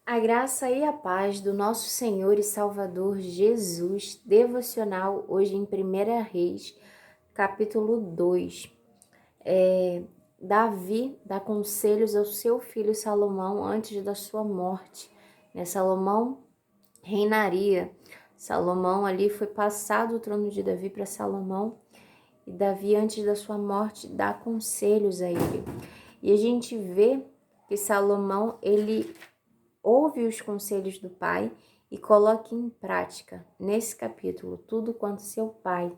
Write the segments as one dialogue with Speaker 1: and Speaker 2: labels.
Speaker 1: A graça e a paz do nosso Senhor e Salvador Jesus, devocional hoje em 1 Reis, capítulo 2. Davi dá conselhos ao seu filho Salomão antes da sua morte. Salomão reinaria. Salomão ali foi passado o trono de Davi para Salomão e Davi antes da sua morte dá conselhos a ele. E a gente vê que Salomão ele ouve os conselhos do pai e coloque em prática, nesse capítulo, tudo quanto seu pai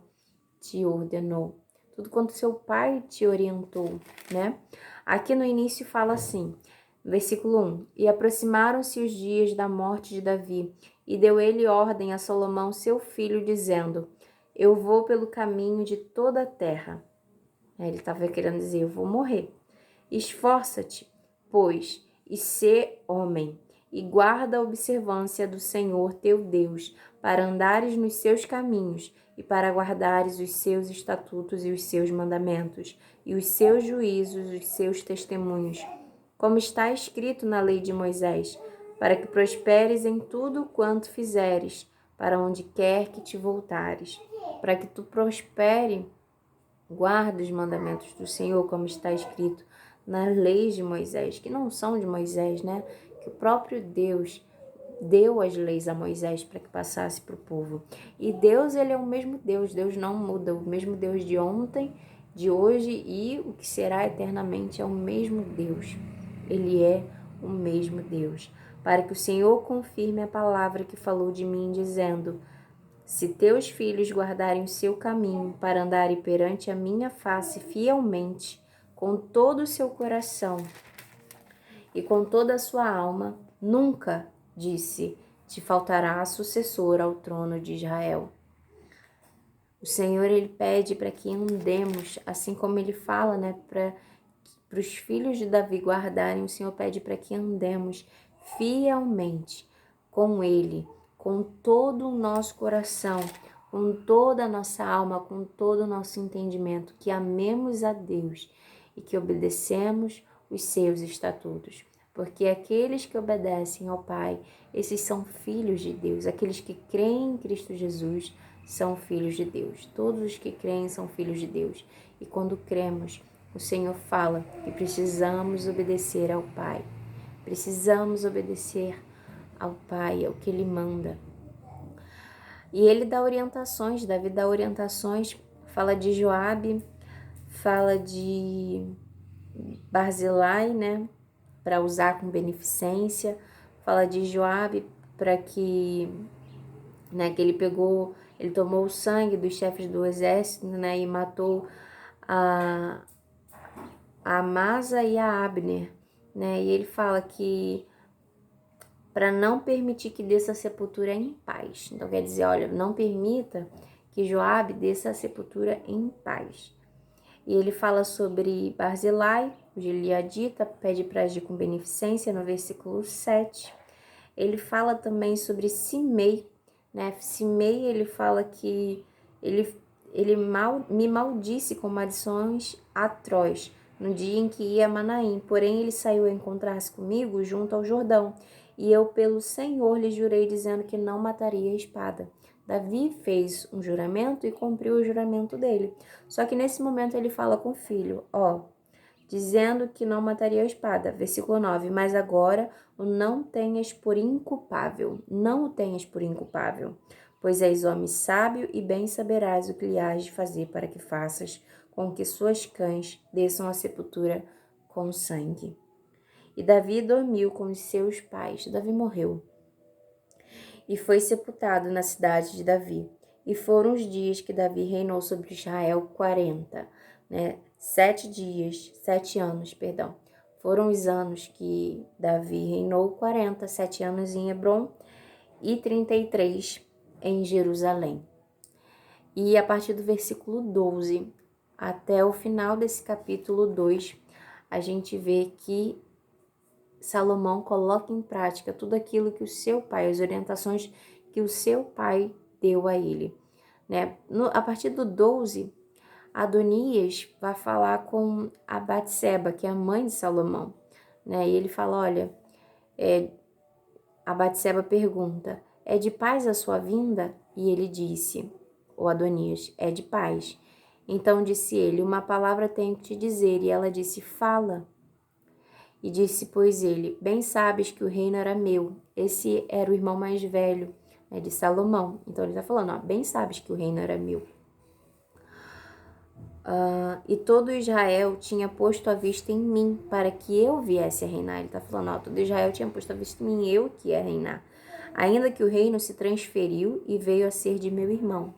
Speaker 1: te ordenou, tudo quanto seu pai te orientou, né? Aqui no início fala assim, versículo 1: E aproximaram-se os dias da morte de Davi, e deu ele ordem a Salomão, seu filho, dizendo: Eu vou pelo caminho de toda a terra. Ele estava querendo dizer: Eu vou morrer. Esforça-te, pois, e sê homem, e guarda a observância do Senhor teu Deus, para andares nos seus caminhos, e para guardares os seus estatutos e os seus mandamentos, e os seus juízos, os seus testemunhos, como está escrito na lei de Moisés, para que prosperes em tudo quanto fizeres, para onde quer que te voltares, para que tu prospere. Guarda os mandamentos do Senhor, como está escrito nas leis de Moisés, que não são de Moisés, né? Que o próprio Deus deu as leis a Moisés para que passasse para o povo. E Deus, ele é o mesmo Deus, Deus não muda, o mesmo Deus de ontem, de hoje e o que será eternamente é o mesmo Deus. Ele é o mesmo Deus. Para que o Senhor confirme a palavra que falou de mim, dizendo: Se teus filhos guardarem o seu caminho para andarem perante a minha face fielmente, com todo o seu coração e com toda a sua alma, nunca, disse, te faltará sucessor ao trono de Israel. O Senhor, ele pede para que andemos, assim como ele fala, né, para os filhos de Davi guardarem, o Senhor pede para que andemos fielmente com ele, com todo o nosso coração, com toda a nossa alma, com todo o nosso entendimento, que amemos a Deus e que obedecemos os seus estatutos. Porque aqueles que obedecem ao Pai, esses são filhos de Deus. Aqueles que creem em Cristo Jesus são filhos de Deus. Todos os que creem são filhos de Deus. E quando cremos, o Senhor fala que precisamos obedecer ao Pai. Precisamos obedecer ao Pai, ao que Ele manda. E Ele dá orientações, Davi dá orientações, fala de Joabe, fala de Barzilai, né, para usar com beneficência, fala de Joabe para que, né, que ele tomou o sangue dos chefes do exército, né, e matou a Amasa e a Abner, né, e ele fala que para não permitir que desça a sepultura em paz. Então quer dizer, olha, não permita que Joabe desça a sepultura em paz. E ele fala sobre Barzilai, o gileadita, pede para agir com beneficência no versículo 7. Ele fala também sobre Simei, né? Simei, ele fala que ele me maldisse com maldições atroz no dia em que ia a Manaim. Porém, ele saiu a encontrar-se comigo junto ao Jordão. E eu, pelo Senhor, lhe jurei, dizendo que não mataria a espada. Davi fez um juramento e cumpriu o juramento dele. Só que nesse momento ele fala com o filho, dizendo que não mataria a espada. Versículo 9. Mas agora o não tenhas por inculpável. Não o tenhas por inculpável. Pois és homem sábio e bem saberás o que lhe hás de fazer para que faças com que suas cães desçam à sepultura com sangue. E Davi dormiu com os seus pais. Davi morreu e foi sepultado na cidade de Davi. E foram os dias que Davi reinou sobre Israel 40, né? 7 anos, perdão. Foram os anos que Davi reinou, 7 anos em Hebron e 33 em Jerusalém. E a partir do versículo 12 até o final desse capítulo 2, a gente vê que Salomão coloca em prática tudo aquilo que o seu pai, as orientações que o seu pai deu a ele, né? A partir do 12, Adonias vai falar com a Batseba, que é a mãe de Salomão, né? E ele fala, olha, a Batseba pergunta: é de paz a sua vinda? E ele disse, o Adonias, é de paz. Então disse ele: uma palavra tenho que te dizer. E ela disse: fala. E disse, pois ele: bem sabes que o reino era meu. Esse era o irmão mais velho, né, de Salomão. Então ele está falando: ó, bem sabes que o reino era meu. E todo Israel tinha posto a vista em mim para que eu viesse a reinar. Ele está falando: ó, todo Israel tinha posto a vista em mim, eu que ia reinar. Ainda que o reino se transferiu e veio a ser de meu irmão.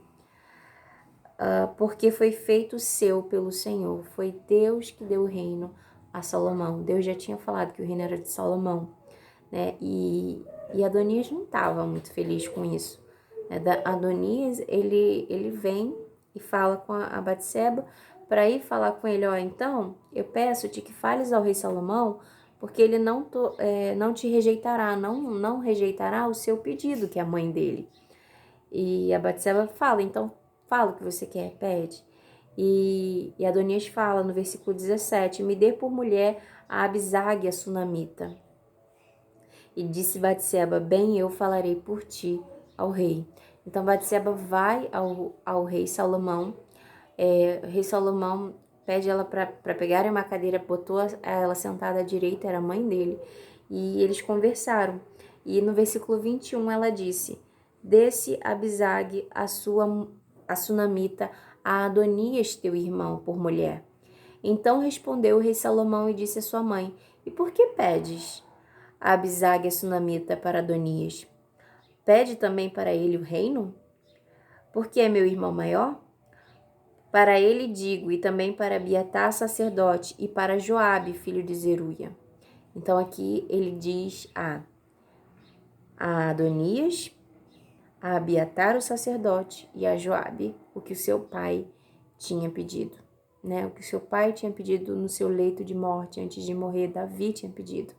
Speaker 1: Porque foi feito seu pelo Senhor. Foi Deus que deu o reino a Salomão. Deus já tinha falado que o reino era de Salomão, né? E Adonias não estava muito feliz com isso. Adonias, ele vem e fala com a Batseba para ir falar com ele: ó, então eu peço-te que fales ao rei Salomão, porque ele não te rejeitará, não rejeitará o seu pedido, que é a mãe dele. E a Batseba fala: então fala o que você quer, pede. E Adonias fala no versículo 17: me dê por mulher a Abisag, a sunamita. E disse Batseba: bem, eu falarei por ti ao rei. Então Batseba vai ao rei Salomão. O rei Salomão pede ela para pegarem uma cadeira, botou ela sentada à direita, era a mãe dele, e eles conversaram. E no versículo 21 ela disse: desse Abisag a sunamita a Adonias, teu irmão, por mulher. Então respondeu o rei Salomão e disse à sua mãe: e por que pedes a Abisag a sunamita para Adonias? Pede também para ele o reino? Porque é meu irmão maior? Para ele digo, e também para Abiatar, sacerdote, e para Joabe, filho de Zeruia. Então aqui ele diz a Adonias, a Abiatar, o sacerdote, e a Joabe, o que o seu pai tinha pedido, né? O que o seu pai tinha pedido no seu leito de morte, antes de morrer, Davi tinha pedido.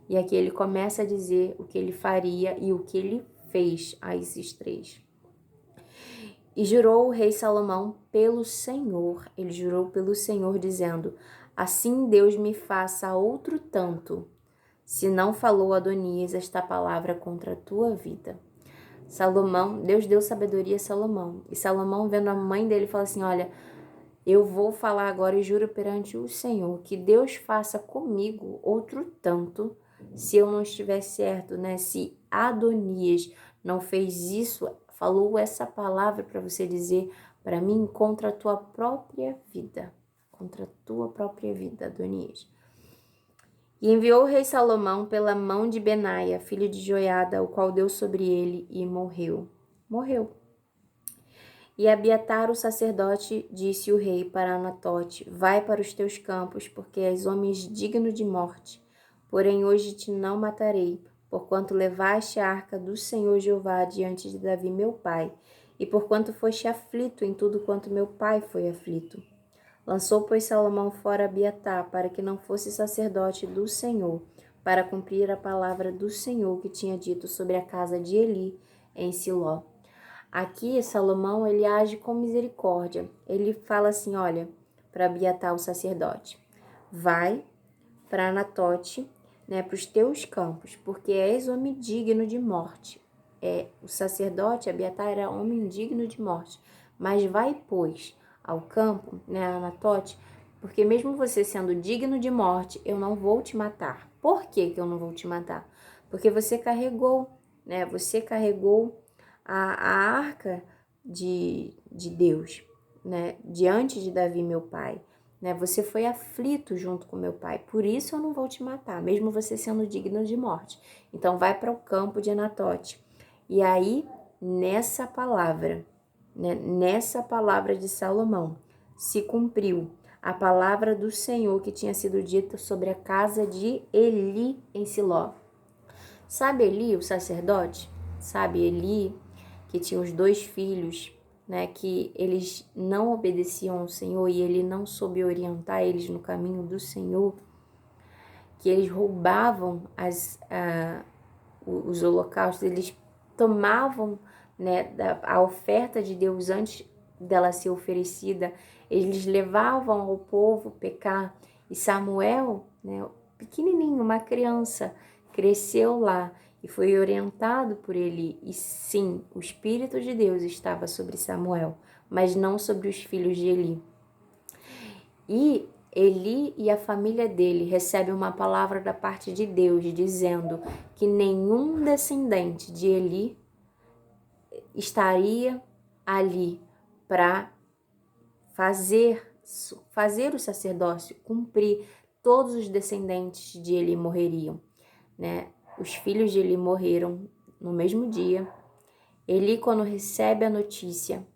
Speaker 1: E aqui ele começa a dizer o que ele faria e o que ele fez a esses três. E jurou o rei Salomão pelo Senhor, ele jurou pelo Senhor, dizendo: assim Deus me faça outro tanto, se não falou Adonias esta palavra contra a tua vida. Salomão, Deus deu sabedoria a Salomão. E Salomão, vendo a mãe dele, fala assim: olha, eu vou falar agora e juro perante o Senhor que Deus faça comigo outro tanto, se eu não estiver certo, né? Se Adonias não fez isso, falou essa palavra para você dizer para mim contra a tua própria vida. Contra a tua própria vida, Adonias. E enviou o rei Salomão pela mão de Benaia, filho de Joiada, o qual deu sobre ele e morreu. Morreu. E Abiatar, o sacerdote, disse o rei para Anatote: vai para os teus campos, porque és homem digno de morte. Porém hoje te não matarei, porquanto levaste a arca do Senhor Jeová diante de Davi meu pai, e porquanto foste aflito em tudo quanto meu pai foi aflito. Lançou, pois, Salomão fora Abiatar, para que não fosse sacerdote do Senhor, para cumprir a palavra do Senhor que tinha dito sobre a casa de Eli em Siló. Aqui, Salomão, ele age com misericórdia. Ele fala assim, olha, para Abiatar, o sacerdote: vai para Anatote, né, para os teus campos, porque és homem digno de morte. O sacerdote, Abiatar, era homem digno de morte. Mas vai, pois, ao campo, né, Anatote, porque mesmo você sendo digno de morte, eu não vou te matar. Por que eu não vou te matar? Porque você carregou, né, a arca de Deus, né, diante de Davi, meu pai, né, você foi aflito junto com meu pai, por isso eu não vou te matar, mesmo você sendo digno de morte. Então vai para o campo de Anatote. E aí, nessa palavra, né, nessa palavra de Salomão, se cumpriu a palavra do Senhor que tinha sido dita sobre a casa de Eli em Siló. Sabe Eli, o sacerdote? Sabe Eli, que tinha os 2 filhos, né, que eles não obedeciam ao Senhor e ele não soube orientar eles no caminho do Senhor, que eles roubavam os holocaustos, eles tomavam, né, a oferta de Deus antes dela ser oferecida, eles levavam ao povo pecar. E Samuel, né, pequenininho, uma criança, cresceu lá e foi orientado por Eli. E sim, o Espírito de Deus estava sobre Samuel, mas não sobre os filhos de Eli. E Eli e a família dele recebem uma palavra da parte de Deus, dizendo que nenhum descendente de Eli estaria ali para fazer o sacerdócio, cumprir. Todos os descendentes de Eli morreriam, né? Os filhos de Eli morreram no mesmo dia. Eli, quando recebe a notícia,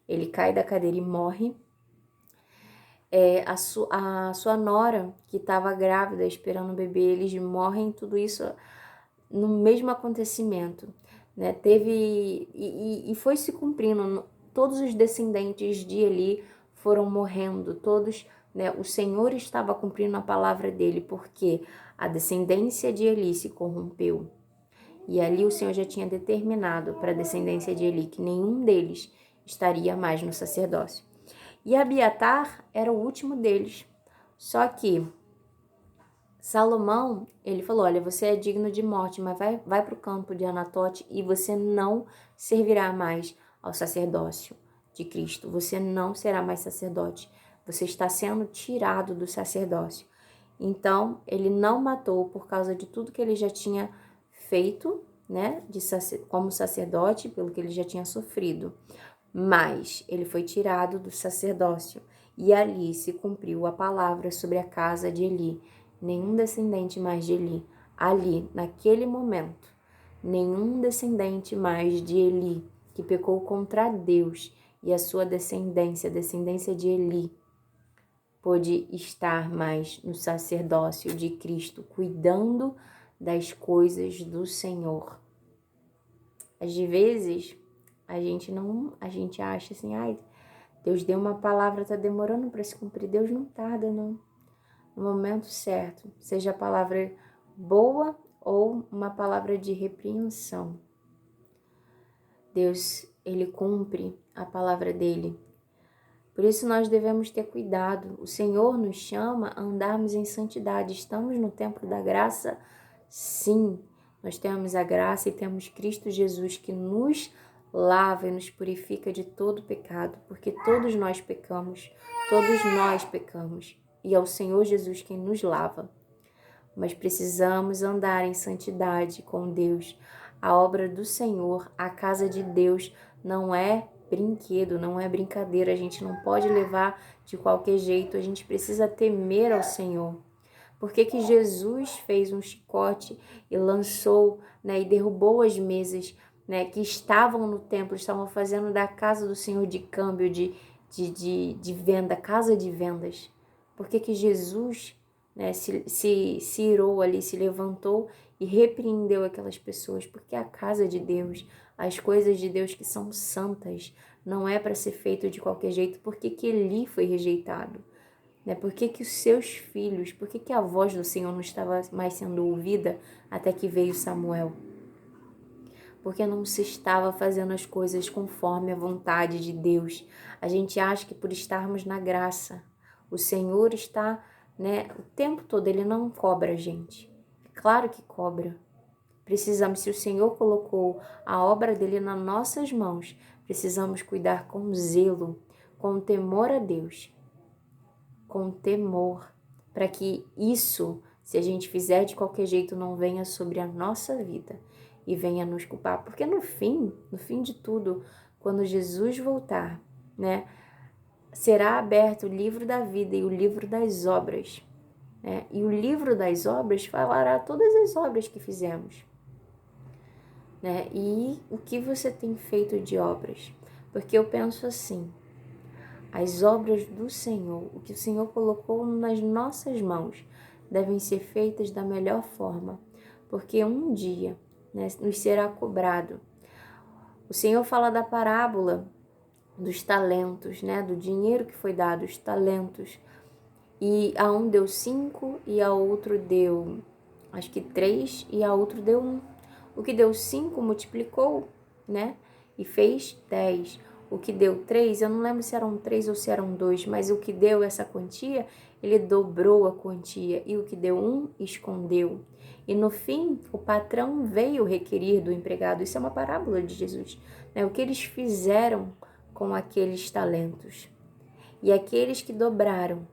Speaker 1: ele cai da cadeira e morre. A sua nora, que estava grávida, esperando o bebê, eles morrem, tudo isso no mesmo acontecimento, né? E foi se cumprindo. Todos os descendentes de Eli foram morrendo, todos, né? O Senhor estava cumprindo a palavra dele, porque a descendência de Eli se corrompeu. E ali o Senhor já tinha determinado para a descendência de Eli que nenhum deles estaria mais no sacerdócio. E Abiatar era o último deles. Só que Salomão, ele falou, olha, você é digno de morte, mas vai para o campo de Anatote e você não servirá mais ao sacerdócio de Cristo. Você não será mais sacerdote. Você está sendo tirado do sacerdócio. Então, ele não matou por causa de tudo que ele já tinha feito, né, como sacerdote, pelo que ele já tinha sofrido. Mas ele foi tirado do sacerdócio e ali se cumpriu a palavra sobre a casa de Eli. Nenhum descendente mais de Eli. Ali, naquele momento, nenhum descendente mais de Eli que pecou contra Deus e a sua descendência, a descendência de Eli, pôde estar mais no sacerdócio de Cristo, cuidando das coisas do Senhor. Às vezes, a gente acha assim, ai, Deus deu uma palavra, tá demorando para se cumprir. Deus não tarda, não. No momento certo, seja a palavra boa ou uma palavra de repreensão. Deus, ele cumpre a palavra dele. Por isso nós devemos ter cuidado. O Senhor nos chama a andarmos em santidade. Estamos no templo da graça? Sim, nós temos a graça e temos Cristo Jesus que nos lava e nos purifica de todo pecado, porque todos nós pecamos, e é o Senhor Jesus quem nos lava. Mas precisamos andar em santidade com Deus. A obra do Senhor, a casa de Deus, não é brinquedo, não é brincadeira. A gente não pode levar de qualquer jeito. A gente precisa temer ao Senhor. Por que que Jesus fez um chicote e lançou, né, e derrubou as mesas, né, que estavam no templo, estavam fazendo da casa do Senhor de câmbio, de venda, casa de vendas? Por que que Jesus, né, se irou ali, se levantou e repreendeu aquelas pessoas? Porque a casa de Deus, as coisas de Deus que são santas, não é para ser feito de qualquer jeito. Por que que Eli foi rejeitado? Né? Por que que os seus filhos, por que que a voz do Senhor não estava mais sendo ouvida até que veio Samuel? Porque não se estava fazendo as coisas conforme a vontade de Deus. A gente acha que por estarmos na graça, o Senhor está, né, o tempo todo, ele não cobra a gente. É claro que cobra. Precisamos, se o Senhor colocou a obra dele nas nossas mãos, precisamos cuidar com zelo, com temor a Deus. Com temor, para que isso, se a gente fizer de qualquer jeito, não venha sobre a nossa vida e venha nos culpar. Porque no fim de tudo, quando Jesus voltar, né, será aberto o livro da vida e o livro das obras, né? E o livro das obras falará todas as obras que fizemos, né? E o que você tem feito de obras? Porque eu penso assim, as obras do Senhor, o que o Senhor colocou nas nossas mãos, devem ser feitas da melhor forma, porque um dia, né, nos será cobrado. O Senhor fala da parábola dos talentos, né, do dinheiro que foi dado, os talentos. E a um deu 5 e a outro deu, acho que 3 e a outro deu 1. O que deu 5 multiplicou, né, e fez 10. O que deu 3, eu não lembro se eram 3 ou se eram 2, mas o que deu essa quantia, ele dobrou a quantia, e o que deu um, escondeu. E no fim, o patrão veio requerir do empregado. Isso é uma parábola de Jesus, né? O que eles fizeram com aqueles talentos. E aqueles que dobraram,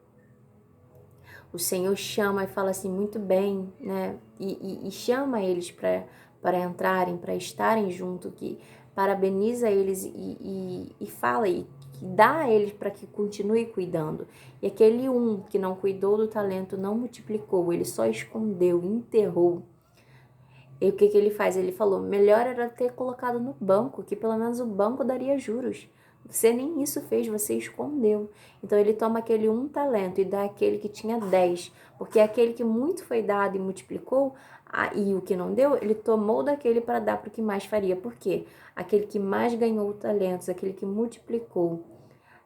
Speaker 1: o Senhor chama e fala assim, muito bem, né? E chama eles para entrarem, para estarem junto, que parabeniza eles e fala e dá a eles para que continue cuidando. E aquele um que não cuidou do talento, não multiplicou, ele só escondeu, enterrou. E o que ele faz? Ele falou, melhor era ter colocado no banco, que pelo menos o banco daria juros. Você nem isso fez, você escondeu. Então ele toma aquele um talento e dá aquele que tinha 10, porque aquele que muito foi dado e multiplicou, e o que não deu, ele tomou daquele para dar para o que mais faria. Por quê? Aquele que mais ganhou talentos, aquele que multiplicou,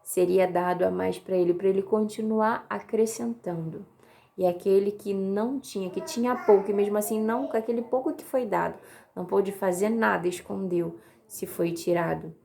Speaker 1: seria dado a mais para ele continuar acrescentando. E aquele que não tinha, que tinha pouco, e mesmo assim não, com aquele pouco que foi dado, não pôde fazer nada, escondeu, se foi tirado.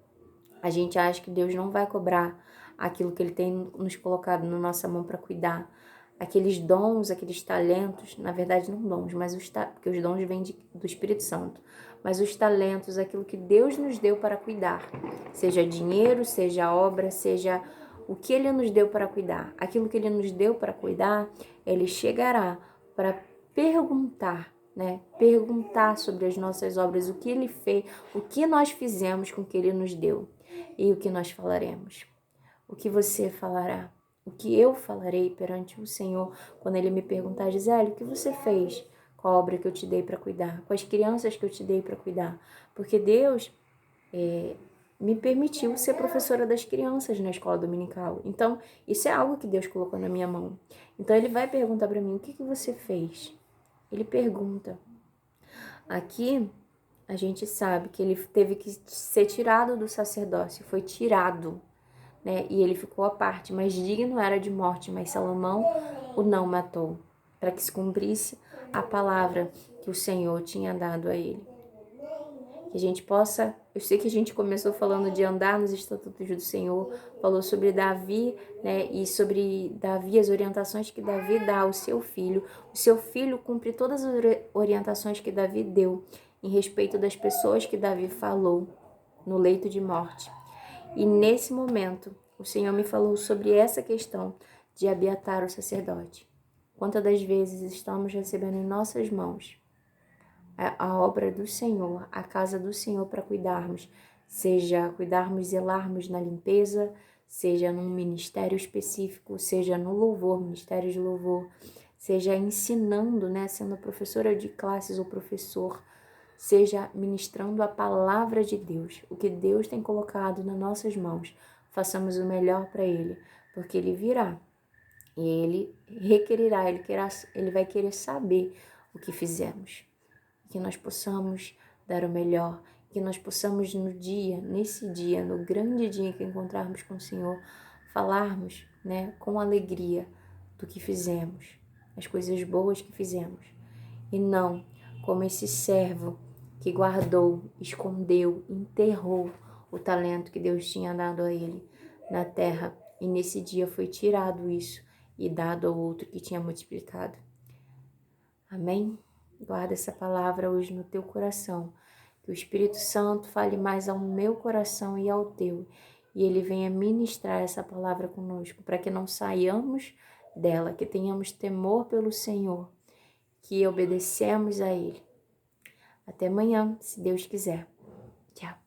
Speaker 1: A gente acha que Deus não vai cobrar aquilo que Ele tem nos colocado na nossa mão para cuidar. Aqueles dons, aqueles talentos, na verdade não dons, mas porque os dons vêm do Espírito Santo. Mas os talentos, aquilo que Deus nos deu para cuidar, seja dinheiro, seja obra, seja o que Ele nos deu para cuidar. Aquilo que Ele nos deu para cuidar, Ele chegará para perguntar, né? Perguntar sobre as nossas obras, o que Ele fez, o que nós fizemos com o que Ele nos deu. E o que nós falaremos? O que você falará? O que eu falarei perante o Senhor quando Ele me perguntar, Gisele, o que você fez com a obra que eu te dei para cuidar? Com as crianças que eu te dei para cuidar? Porque Deus me permitiu ser professora das crianças na escola dominical. Então, isso é algo que Deus colocou na minha mão. Então, Ele vai perguntar para mim, o que você fez? Ele pergunta. Aqui, a gente sabe que ele teve que ser tirado do sacerdócio, foi tirado, né? E ele ficou à parte, mas digno era de morte, mas Salomão o não matou, para que se cumprisse a palavra que o Senhor tinha dado a ele. Que a gente possa, eu sei que a gente começou falando de andar nos estatutos do Senhor, falou sobre Davi, né? E sobre Davi, as orientações que Davi dá ao seu filho. O seu filho cumpre todas as orientações que Davi deu em respeito das pessoas que Davi falou no leito de morte. E nesse momento, o Senhor me falou sobre essa questão de Abiatar o sacerdote. Quantas das vezes estamos recebendo em nossas mãos a obra do Senhor, a casa do Senhor para cuidarmos, seja cuidarmos, zelarmos na limpeza, seja num ministério específico, seja no louvor, ministério de louvor, seja ensinando, né, sendo professora de classes ou professor, seja ministrando a palavra de Deus, o que Deus tem colocado nas nossas mãos. Façamos o melhor para Ele, porque Ele virá e Ele requerirá, Ele vai querer saber o que fizemos. Que nós possamos dar o melhor, que nós possamos nesse dia, no grande dia que encontrarmos com o Senhor, falarmos, né, com alegria do que fizemos, as coisas boas que fizemos, e não como esse servo que guardou, escondeu, enterrou o talento que Deus tinha dado a ele na terra, e nesse dia foi tirado isso e dado ao outro que tinha multiplicado. Amém? Guarda essa palavra hoje no teu coração, que o Espírito Santo fale mais ao meu coração e ao teu, e ele venha ministrar essa palavra conosco, para que não saiamos dela, que tenhamos temor pelo Senhor, que obedecemos a Ele. Até amanhã, se Deus quiser. Tchau.